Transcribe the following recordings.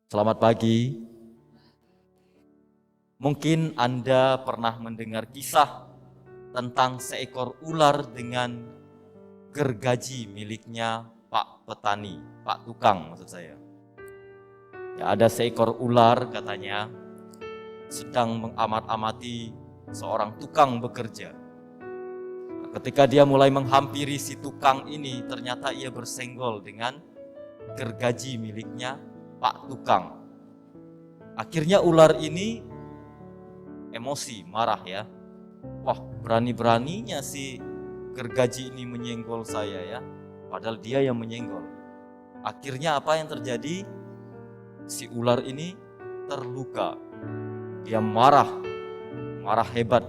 Selamat pagi. Mungkin Anda pernah mendengar kisah tentang seekor ular dengan gergaji miliknya Pak Petani, Pak Tukang maksud saya. Ya, ada seekor ular katanya sedang mengamat-amati seorang tukang bekerja. Ketika dia mulai menghampiri si tukang ini, ternyata ia bersenggol dengan gergaji miliknya Pak Tukang. Akhirnya ular ini emosi, marah ya. Wah, berani-beraninya si gergaji ini menyenggol saya ya. Padahal dia yang menyenggol. Akhirnya apa yang terjadi? Si ular ini terluka. Dia marah hebat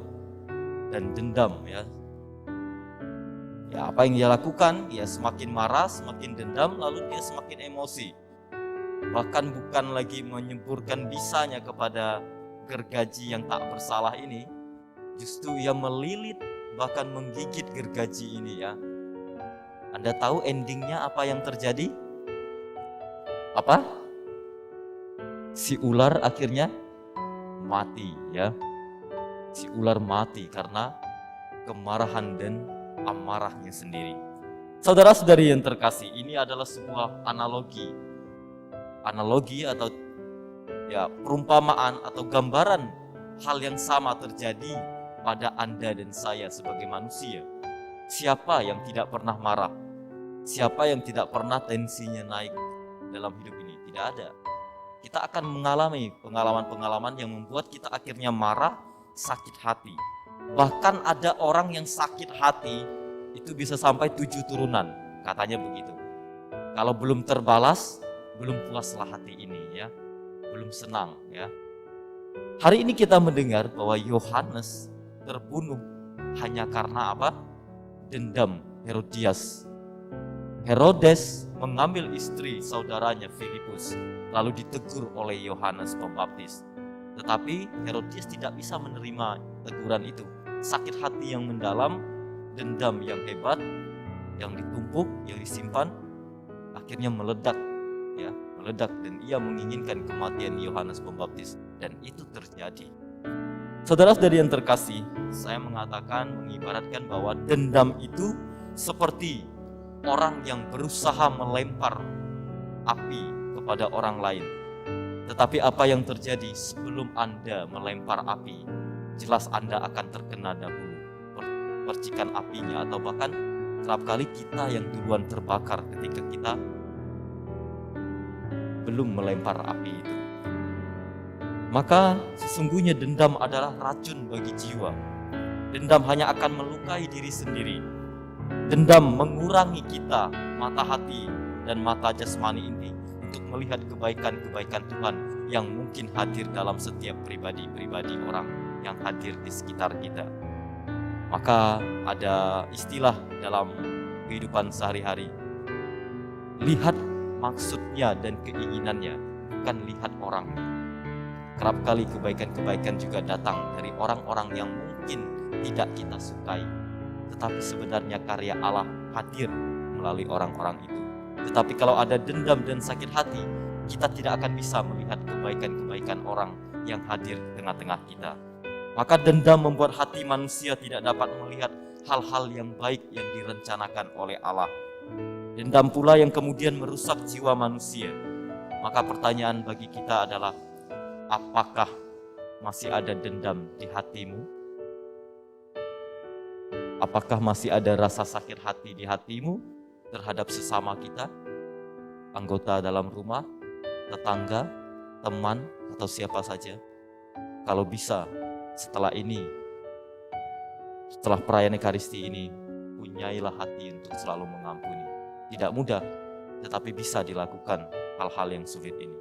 dan dendam ya. Ya, apa yang dia lakukan? Dia semakin marah, semakin dendam, lalu dia semakin emosi. Bahkan bukan lagi menyemburkan bisanya kepada gergaji yang tak bersalah ini, justru ia melilit bahkan menggigit gergaji ini ya. Anda tahu endingnya apa yang terjadi? Apa? Si ular akhirnya mati ya. Si ular mati karena kemarahan dan amarahnya sendiri. Saudara-saudari yang terkasih, ini adalah sebuah analogi atau ya perumpamaan atau gambaran hal yang sama terjadi pada Anda dan saya sebagai manusia. Siapa yang tidak pernah marah? Siapa yang tidak pernah tensinya naik dalam hidup ini? Tidak ada. Kita akan mengalami pengalaman-pengalaman yang membuat kita akhirnya marah, sakit hati. Bahkan ada orang yang sakit hati itu bisa sampai 7 turunan, katanya begitu. Kalau belum terbalas, belum puaslah hati ini ya, belum senang ya. Hari ini kita mendengar bahwa Yohanes terbunuh hanya karena apa? Dendam Herodias. Herodes mengambil istri saudaranya Filipus, lalu ditegur oleh Yohanes Pembaptis. Tetapi Herodias tidak bisa menerima teguran itu. Sakit hati yang mendalam, dendam yang hebat, yang ditumpuk, yang disimpan, akhirnya meledak dan ia menginginkan kematian Yohanes Pembaptis, dan itu terjadi. Saudara-saudari yang terkasih, saya mengibaratkan bahwa dendam itu seperti orang yang berusaha melempar api kepada orang lain. Tetapi apa yang terjadi sebelum Anda melempar api? Jelas Anda akan terkena dahulu percikan apinya, atau bahkan kerap kali kita yang duluan terbakar ketika kita belum melempar api itu. Maka sesungguhnya dendam adalah racun bagi jiwa. Dendam hanya akan melukai diri sendiri. Dendam mengurangi kita, mata hati dan mata jasmani ini, untuk melihat kebaikan-kebaikan Tuhan yang mungkin hadir dalam setiap pribadi-pribadi orang yang hadir di sekitar kita. Maka ada istilah dalam kehidupan sehari-hari, lihat maksudnya dan keinginannya, bukan lihat orang. Kerap kali kebaikan-kebaikan juga datang dari orang-orang yang mungkin tidak kita sukai, tetapi sebenarnya karya Allah hadir melalui orang-orang itu. Tetapi kalau ada dendam dan sakit hati, kita tidak akan bisa melihat kebaikan-kebaikan orang yang hadir di tengah-tengah kita. Maka dendam membuat hati manusia tidak dapat melihat hal-hal yang baik yang direncanakan oleh Allah. Dendam pula yang kemudian merusak jiwa manusia. Maka pertanyaan bagi kita adalah, apakah masih ada dendam di hatimu? Apakah masih ada rasa sakit hati di hatimu terhadap sesama kita, anggota dalam rumah, tetangga, teman, atau siapa saja? Kalau bisa, setelah perayaan Ekaristi ini, punyailah hati untuk selalu mengampuni. Tidak mudah, tetapi bisa dilakukan hal-hal yang sulit ini.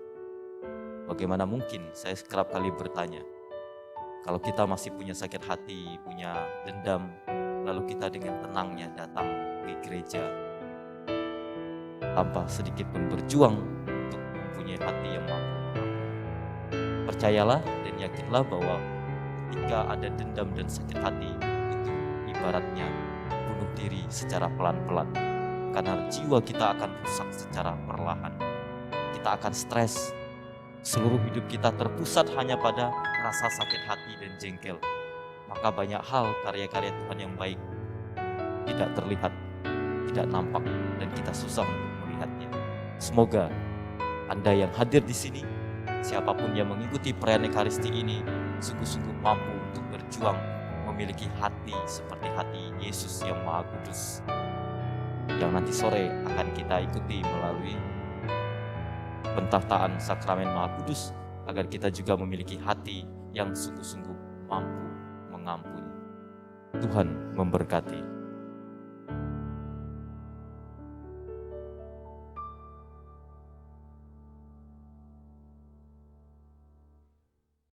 Bagaimana mungkin, saya kerap kali bertanya, kalau kita masih punya sakit hati, punya dendam, lalu kita dengan tenangnya datang ke gereja, tanpa sedikit pun berjuang untuk mempunyai hati yang mampu mengampuni. Percayalah dan yakinlah bahwa ketika ada dendam dan sakit hati, itu ibaratnya bunuh diri secara pelan-pelan. Karena jiwa kita akan rusak secara perlahan. Kita akan stres, seluruh hidup kita terpusat hanya pada rasa sakit hati dan jengkel, maka banyak hal karya-karya Tuhan yang baik tidak terlihat, tidak nampak, dan kita susah untuk melihatnya. Semoga Anda yang hadir di sini, siapapun yang mengikuti perayaan Ekaristi ini, sungguh-sungguh mampu untuk berjuang memiliki hati seperti hati Yesus yang Maha Kudus, yang nanti sore akan kita ikuti melalui pentahtaan sakramen Maha Kudus, agar kita juga memiliki hati yang sungguh-sungguh mampu mengampuni. Tuhan memberkati.